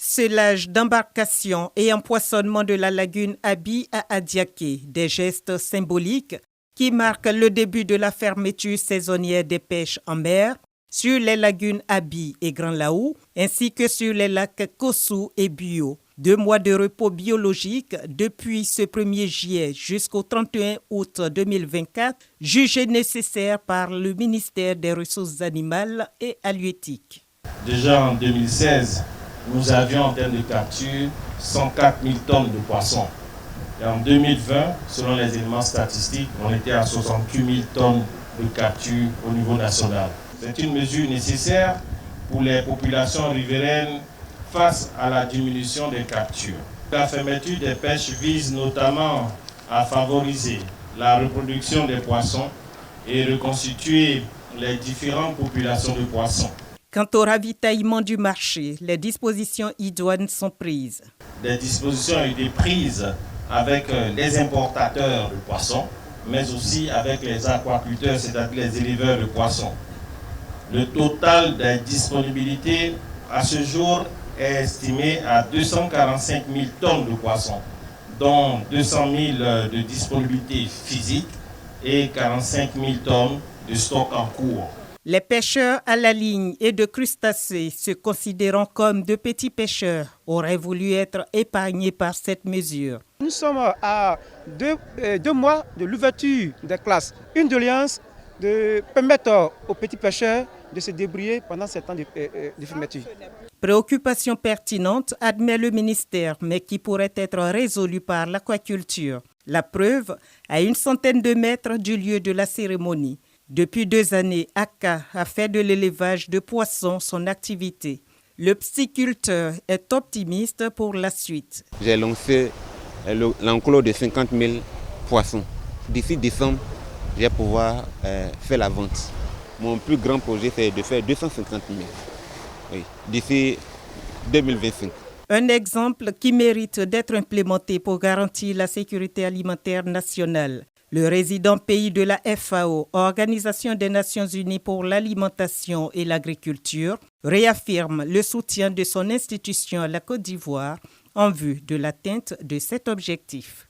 Sellage d'embarcation et empoisonnement de la lagune Abi à Adiaké, des gestes symboliques qui marquent le début de la fermeture saisonnière des pêches en mer sur les lagunes Abi et Grand Laou, ainsi que sur les lacs Kossou et Bio. 2 mois de repos biologique depuis ce 1er juillet jusqu'au 31 août 2024, jugés nécessaires par le ministère des Ressources animales et halieutiques. Déjà en 2016, nous avions en termes de capture 104 000 tonnes de poissons. Et en 2020, selon les éléments statistiques, on était à 68 000 tonnes de capture au niveau national. C'est une mesure nécessaire pour les populations riveraines face à la diminution des captures. La fermeture des pêches vise notamment à favoriser la reproduction des poissons et reconstituer les différentes populations de poissons. Quant au ravitaillement du marché, les dispositions idoines sont prises. Des dispositions ont été prises avec les importateurs de poissons, mais aussi avec les aquaculteurs, c'est-à-dire les éleveurs de poissons. Le total des disponibilités à ce jour est estimé à 245 000 tonnes de poissons, dont 200 000 de disponibilité physique et 45 000 tonnes de stock en cours. Les pêcheurs à la ligne et de crustacés, se considérant comme de petits pêcheurs, auraient voulu être épargnés par cette mesure. Nous sommes à deux mois de l'ouverture des classes. Une doléance de permettre aux petits pêcheurs de se débrouiller pendant ces temps de fermeture. Préoccupation pertinente, admet le ministère, mais qui pourrait être résolue par l'aquaculture. La preuve, à une centaine de mètres du lieu de la cérémonie. Depuis 2 années, ACA a fait de l'élevage de poissons son activité. Le pisciculteur est optimiste pour la suite. J'ai lancé l'enclos de 50 000 poissons. D'ici décembre, je vais pouvoir faire la vente. Mon plus grand projet, c'est de faire 250 000 d'ici 2025. Un exemple qui mérite d'être implémenté pour garantir la sécurité alimentaire nationale. Le résident pays de la FAO, Organisation des Nations Unies pour l'alimentation et l'agriculture, réaffirme le soutien de son institution à la Côte d'Ivoire en vue de l'atteinte de cet objectif.